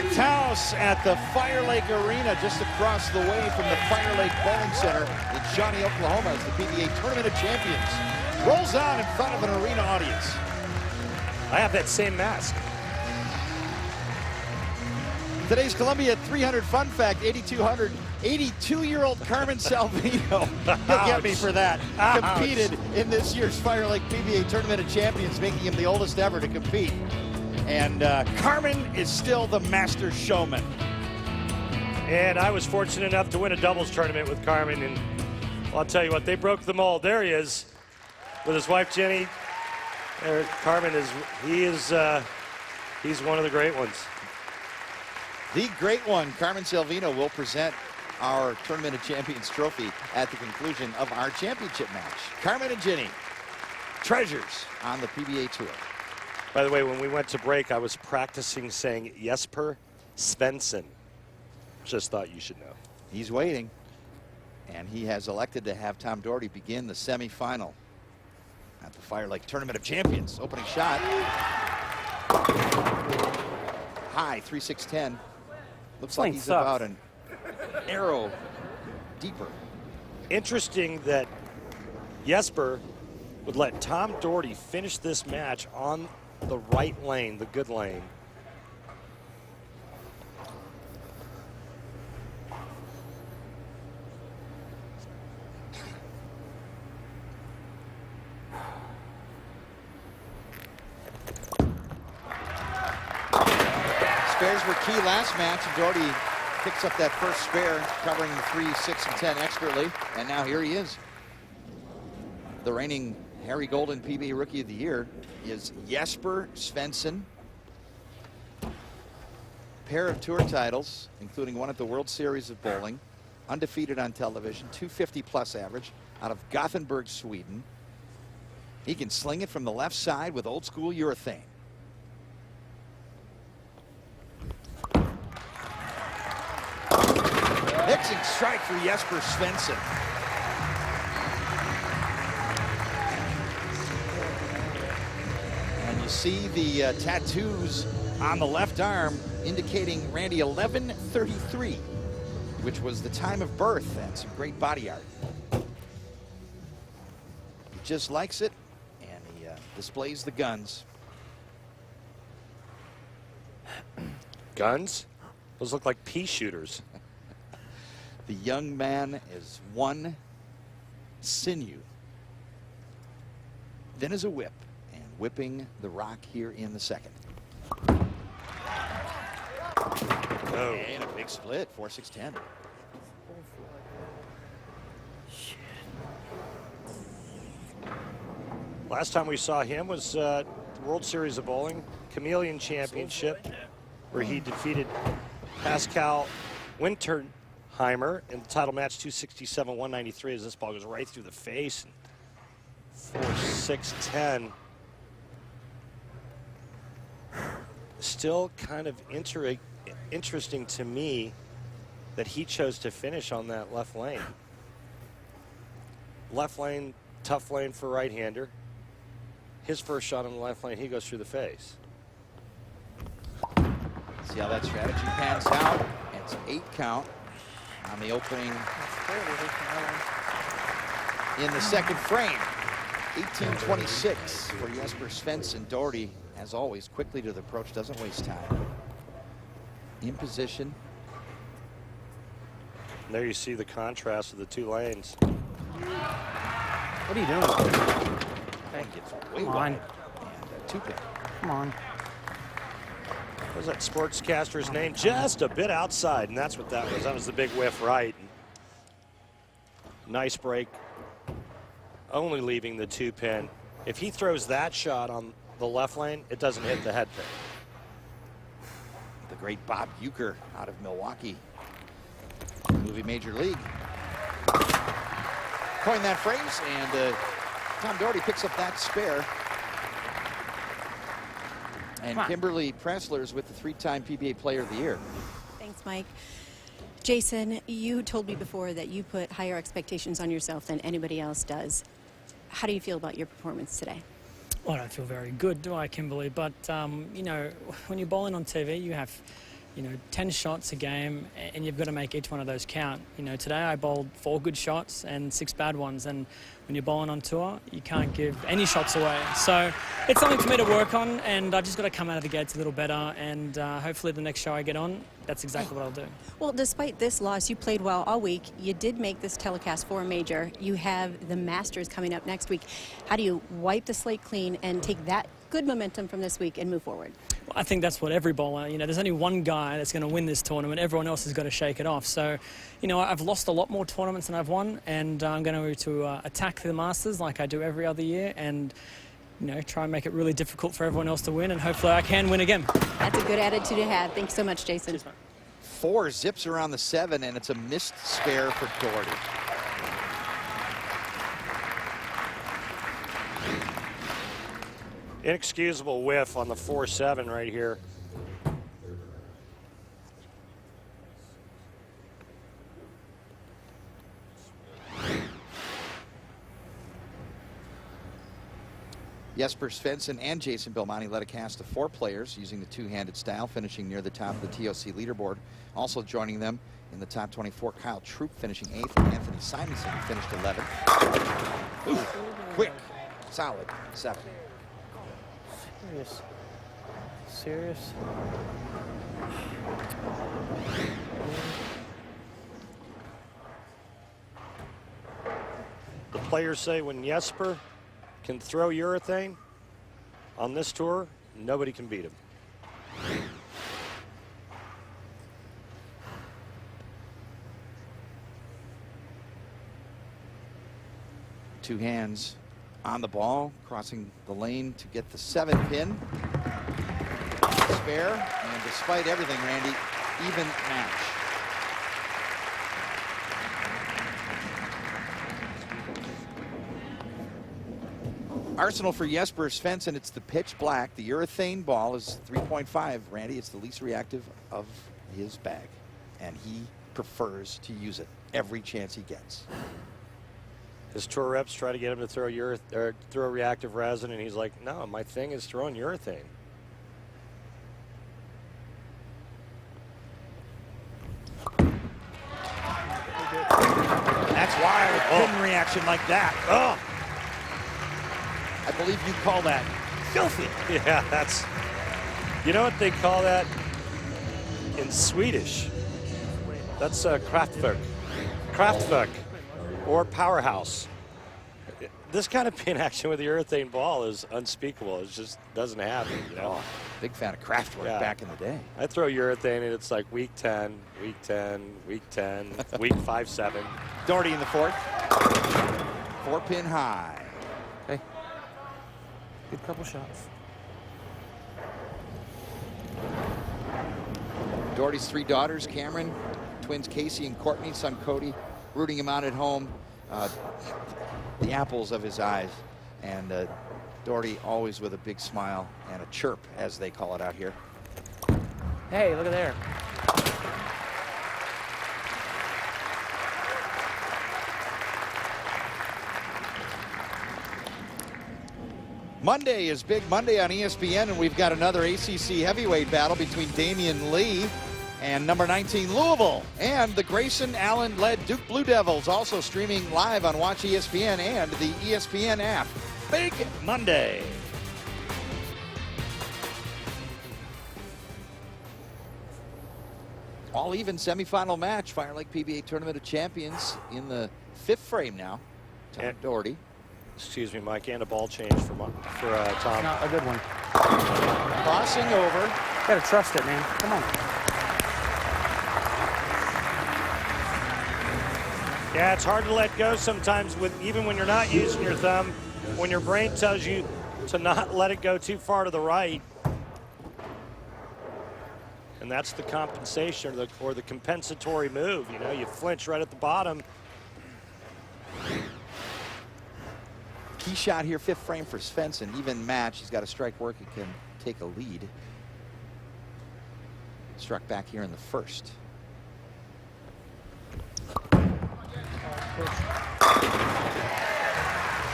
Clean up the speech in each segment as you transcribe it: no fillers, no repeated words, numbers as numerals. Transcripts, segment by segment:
Packed house at the Firelake Arena just across the way from the Firelake Bowling Center in Shawnee, Oklahoma, as the PBA Tournament of Champions rolls on in front of an arena audience. I have that same mask. Today's Columbia 300 fun fact, 82-year-old Carmen Salvino, he'll get me for that, competed in this year's Firelake PBA Tournament of Champions, making him the oldest ever to compete. And Carmen is still the master showman. And I was fortunate enough to win a doubles tournament with Carmen, and I'll tell you what, they broke the mold. There he is with his wife Jenny. There, Carmen is, he's one of the great ones. The great one, Carmen Salvino, will present our Tournament of Champions trophy at the conclusion of our championship match. Carmen and Jenny, treasures on the PBA Tour. By the way, when we went to break, I was practicing saying Jesper Svensson. Just thought you should know. He's waiting, and he has elected to have Tom Doherty begin the semifinal at the Firelake Tournament of Champions. Opening shot. High, 3-6-10. Looks like he's about an arrow deeper. Interesting that Jesper would let Tom Doherty finish this match on the right lane, the good lane. Spares were key last match, and Doherty picks up that first spare, covering the 3, 6, and 10 expertly. And now here he is. The reigning Harry Golden PBA Rookie of the Year is Jesper Svensson. Pair of tour titles, including one at the World Series of Bowling, undefeated on television, 250-plus average, out of Gothenburg, Sweden. He can sling it from the left side with old school urethane. Mixing strike for Jesper Svensson. And you see the tattoos on the left arm indicating Randy 1133, which was the time of birth, and some great body art. He just likes it, and he displays the guns. Guns? Those look like pea shooters. The young man is one sinew, then is a whip, and whipping the rock here in the second. Oh. And a big split, 4-6-10. Last time we saw him was the World Series of Bowling Chameleon Championship, where he defeated Pascal Winterheimer in the title match, 267-193, as this ball goes right through the face. 4-6-10. Still kind of interesting to me that he chose to finish on that left lane. Left lane, tough lane for right-hander. His first shot on the left lane, he goes through the face. See how that strategy pans out. It's 8 count on the opening in the second frame. 18-26 for Jesper Svensson. Doherty, as always, quickly to the approach, doesn't waste time. In position. And there you see the contrast of the two lanes. What are you doing? One gets way Come on. wide. And a 2-pin. Come on. What was that sportscaster's name? Just a bit outside, and that's what that was. That was the big whiff right. Nice break. Only leaving the 2-pin. If he throws that shot on the left lane, it doesn't hit the head pin. The great Bob Uecker out of Milwaukee. Movie Major League. Coined that phrase, and Tom Doherty picks up that spare. And Kimberly Pressler's with the 3-time PBA Player of the Year. Thanks, Mike. Jason, you told me before that you put higher expectations on yourself than anybody else does. How do you feel about your performance today? Well, I don't feel very good, do I, Kimberly? But, you know, when you're bowling on TV, you have 10 shots a game, and you've got to make each one of those count. Today I bowled 4 good shots and 6 bad ones, and when you're bowling on tour, you can't give any shots away. So it's something for me to work on, and I've just got to come out of the gates a little better, and hopefully the next show I get on, that's exactly what I'll do. Well, despite this loss, you played well all week. You did make this telecast for a major. You have the Masters coming up next week. How do you wipe the slate clean and take that good momentum from this week and move forward? Well, I think that's what every bowler, there's only one guy that's going to win this tournament. Everyone else has got to shake it off. So, I've lost a lot more tournaments than I've won, and I'm going to attack the Masters like I do every other year, and try and make it really difficult for everyone else to win, and hopefully I can win again. That's a good attitude to have. Thanks so much, Jason. Cheers, mate. 4 zips around the 7, and it's a missed spare for Doherty. Inexcusable whiff on the 4-7 right here. Jesper Svensson and Jason Belmonte led a cast of 4 players using the two-handed style, finishing near the top of the TOC leaderboard. Also joining them in the top 24, Kyle Troop finishing 8th, and Anthony Simonson finished 11th. Ooh, quick, solid 7. Serious? The players say when Jesper can throw urethane on this tour, nobody can beat him. Two hands on the ball, crossing the lane to get the 7 pin. Spare, and despite everything, Randy, even match. Arsenal for Jesper Svensson, it's the pitch black. The urethane ball is 3.5. Randy, it's the least reactive of his bag, and he prefers to use it every chance he gets. His tour reps try to get him to throw reactive resin, and he's like, no, my thing is throwing urethane. That's why a pin reaction like that. Oh. I believe you call that filthy. Yeah, that's, you know what they call that in Swedish? That's Kraftwerk. Kraftwerk, or powerhouse. This kind of pin action with the urethane ball is unspeakable. It just doesn't happen, Oh, big fan of Kraftwerk back in the day. I throw urethane and it's like week 10, week 10, week 10, week 5-7. Doherty in the 4th. 4-pin high. Okay. Good couple shots. Doherty's 3 daughters, Cameron, twins Casey and Courtney, son Cody, rooting him on at home. The apples of his eyes, and Doherty always with a big smile and a chirp, as they call it out here. Hey, look at there. Monday is Big Monday on ESPN, and we've got another ACC heavyweight battle between Damian Lee and number 19 Louisville, and the Grayson Allen-led Duke Blue Devils, also streaming live on Watch ESPN and the ESPN app. Big Monday. All even semifinal match, Firelake PBA Tournament of Champions in the 5th frame now. Tom Doherty. Excuse me, Mike, and a ball change for Tom. Not a good one. Crossing over. Gotta trust it, man. Come on. Yeah, it's hard to let go sometimes, even when you're not using your thumb, when your brain tells you to not let it go too far to the right. And that's the compensation or the compensatory move. You flinch right at the bottom. Key shot here, 5th frame for Svensson. Even match. He's got a strike work. He can take a lead. Struck back here in the 1st.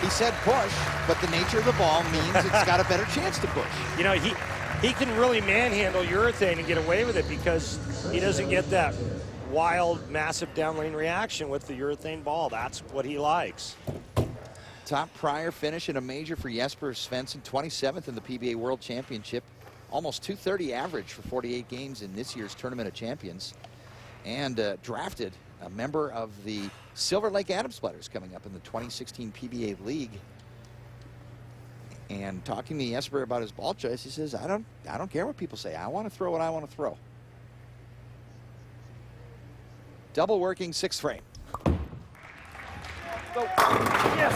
He said push, but the nature of the ball means it's got a better chance to push. he can really manhandle urethane and get away with it because he doesn't get that wild, massive down lane reaction with the urethane ball. That's what he likes. Top prior finish in a major for Jesper Svensson, 27th in the PBA World Championship. Almost 230 average for 48 games in this year's Tournament of Champions. And drafted a member of the Silver Lake Atom Splitters coming up in the 2016 PBA League. And talking to Jesper about his ball choice, he says, I don't care what people say. I want to throw what I want to throw. Double working, 6th frame. Go. Yes.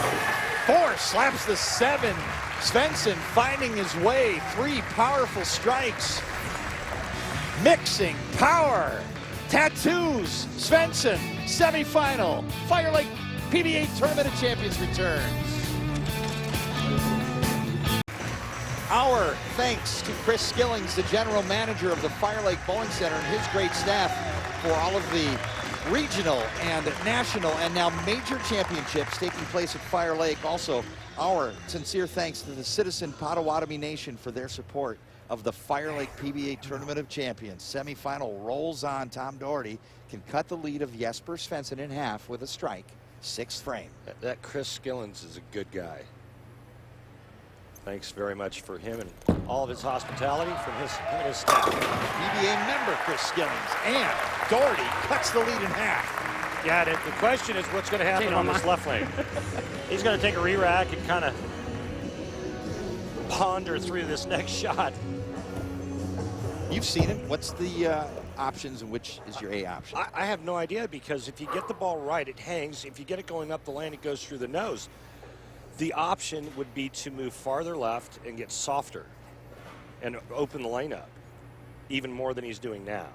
4 slaps the 7. Svensson finding his way. 3 powerful strikes. Mixing power. Tattoos. Svensson, semifinal. Firelake PBA Tournament of Champions returns. Our thanks to Chris Skillings, the general manager of the Firelake Bowling Center, and his great staff for all of the regional and national and now major championships taking place at Firelake. Also, our sincere thanks to the Citizen Potawatomi Nation for their support of the Firelake PBA Tournament of Champions. Semifinal rolls on. Tom Doherty can cut the lead of Jesper Svensson in half with a strike. 6th frame. That Chris Skillings is a good guy. Thanks very much for him and all of his hospitality from him and his staff. PBA member Chris Skillings, and Doherty cuts the lead in half. Yeah, the question is what's going to happen on this left lane. He's going to take a re-rack and kind of ponder through this next shot. You've seen him. What's the options and which is your A option? I have no idea, because if you get the ball right, it hangs. If you get it going up the lane, it goes through the nose. The option would be to move farther left and get softer and open the lane up even more than he's doing now.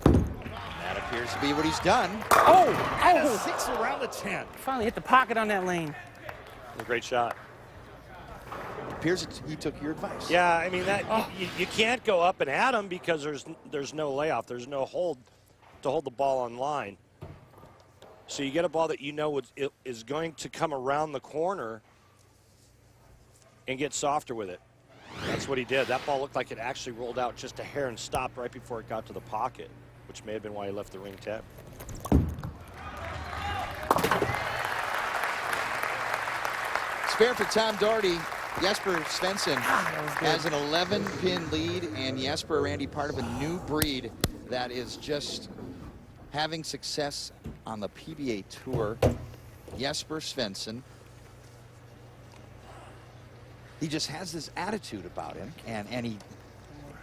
That appears to be what he's done. Oh! And a 6 around the 10. Finally hit the pocket on that lane. A great shot. Appears he took your advice. Yeah, I mean, that you can't go up and at him because there's no layoff. There's no hold to hold the ball on line. So you get a ball that you know is going to come around the corner and get softer with it. That's what he did. That ball looked like it actually rolled out just a hair and stopped right before it got to the pocket, which may have been why he left the ring tap. Spare for Tom Doherty. Jesper Svensson has an 11-pin lead, and Jesper, Randy, part of a new breed that is just having success on the PBA Tour. Jesper Svensson. He just has this attitude about him, and he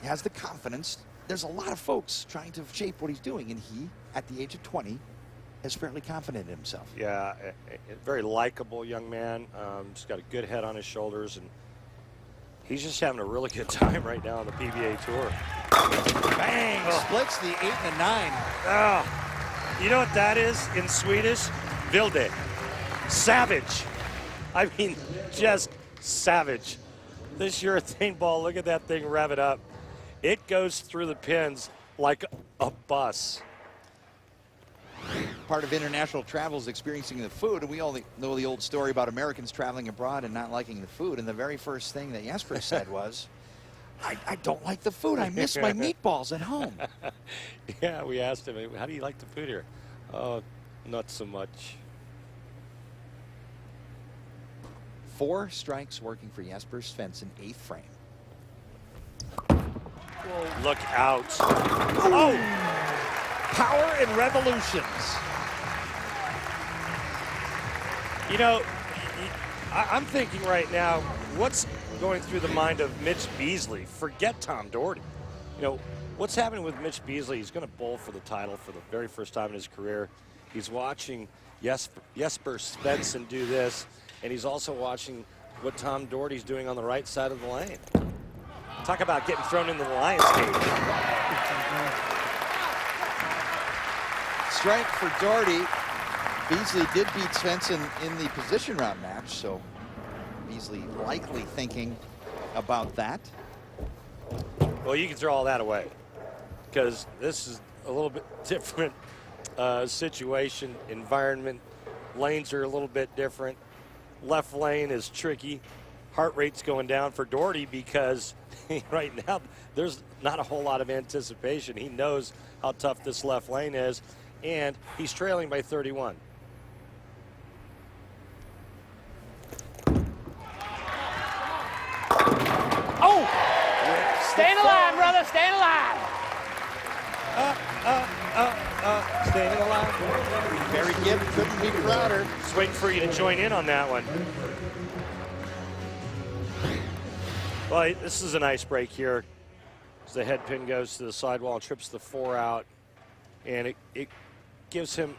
has the confidence. There's a lot of folks trying to shape what he's doing, and he, at the age of 20, is fairly confident in himself. Yeah, a very likable young man. He's got a good head on his shoulders, and he's just having a really good time right now on the PBA Tour. Bang! Oh. Splits the 8 and the 9. Oh, you know what that is in Swedish? Vilde. Savage. I mean, just savage. This urethane ball, look at that thing rev it up. It goes through the pins like a bus. Part of international travel is experiencing the food, and we all know the old story about Americans traveling abroad and not liking the food, and the very first thing that Jesper said was, I don't like the food. I miss my meatballs at home. Yeah, we asked him, how do you like the food here? Oh, not so much. 4 strikes working for Jesper Svensson, 8th frame. Whoa. Look out. Oh! Power and revolutions. You know, I'm thinking right now, what's going through the mind of Mitch Beasley? Forget Tom Doherty. You know, what's happening with Mitch Beasley? He's going to bowl for the title for the very first time in his career. He's watching Jesper Svensson do this, and he's also watching what Tom Doherty's doing on the right side of the lane. Talk about getting thrown into the lion's cage. Strike for Doherty. Beasley did beat Svensson in the position round match, so Beasley likely thinking about that. Well, you can throw all that away because this is a little bit different situation, environment. Lanes are a little bit different. Left lane is tricky, heart rate's going down for Doherty because right now there's not a whole lot of anticipation. He knows how tough this left lane is, and he's trailing by 31. Oh! Staying alive, brother. Staying alive. Staying alive. Barry Gibb couldn't be prouder. Just waiting for you to join in on that one. Well, this is a nice break here. As the head pin goes to the sidewall and trips the 4 out, and it gives him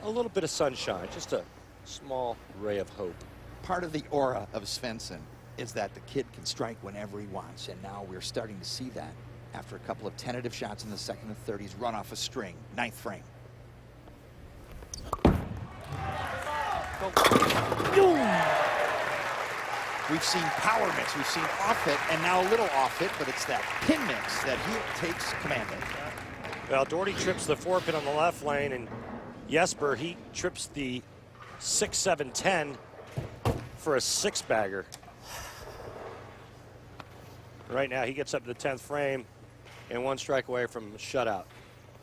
a little bit of sunshine, just a small ray of hope. Part of the aura of Svensson is that the kid can strike whenever he wants, and now we're starting to see that after a couple of tentative shots in the second and third. He's run off a string. 9th frame. We've seen power mix, we've seen off it, and now a little off it, but it's that pin mix that he takes command of. Well, Doherty trips the 4 pin on the left lane, and Jesper, he trips the 6, 7, 10 for a 6-bagger. Right now, he gets up to the 10th frame and 1 strike away from a shutout.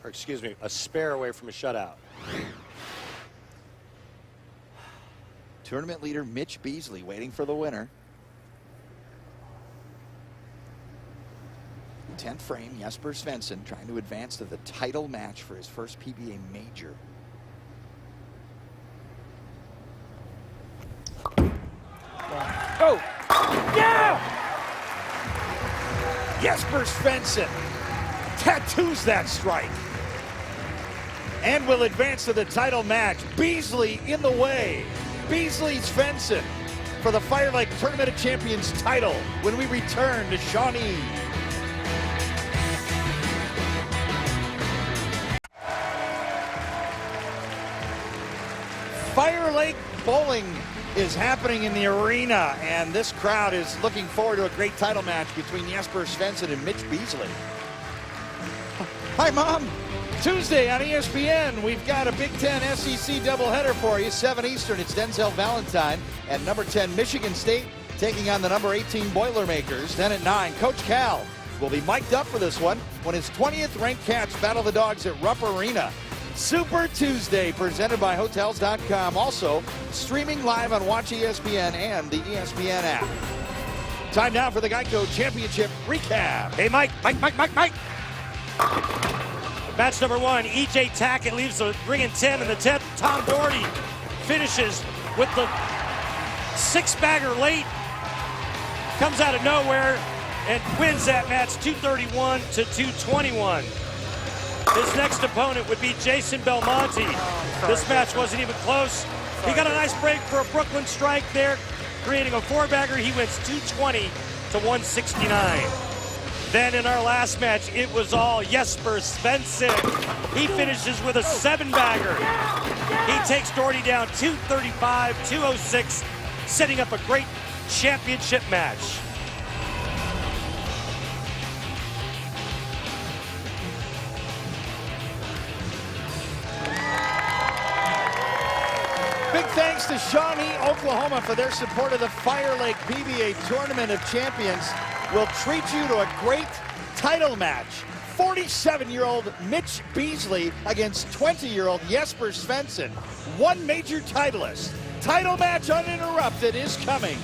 Or excuse me, a spare away from a shutout. Tournament leader Mitch Beasley waiting for the winner. 10th frame, Jesper Svensson trying to advance to the title match for his first PBA major. Go! Yeah! Jesper Svensson tattoos that strike and will advance to the title match. Beasley in the way. Beasley Svensson for the Firelake Tournament of Champions title when we return to Shawnee. Firelake Bowling is happening in the arena, and this crowd is looking forward to a great title match between Jesper Svensson and Mitch Beasley. Hi, Mom. Tuesday on ESPN, we've got a Big Ten SEC doubleheader for you. 7 Eastern, it's Denzel Valentine at number 10 Michigan State taking on the number 18 Boilermakers. Then at 9, Coach Cal will be mic'd up for this one when his 20th ranked Cats battle the Dogs at Rupp Arena. Super Tuesday presented by Hotels.com. Also streaming live on Watch ESPN and the ESPN app. Time now for the Geico Championship recap. Hey, Mike. Match number 1, E.J. Tackett leaves the ring in 10, and the 10th, Tom Doherty finishes with the 6-bagger late. Comes out of nowhere and wins that match 231 to 221. His next opponent would be Jason Belmonte. This match wasn't even close. He got a nice break for a Brooklyn strike there, creating a 4-bagger. He wins 220 to 169. Then in our last match, it was all Jesper Svensson. He finishes with a 7-bagger. He takes Doherty down 235, 206, setting up a great championship match. Big thanks to Shawnee, Oklahoma for their support of the Firelake PBA Tournament of Champions. We'll treat you to a great title match. 47-year-old Mitch Beasley against 20-year-old Jesper Svensson. One major titleist. Title match uninterrupted is coming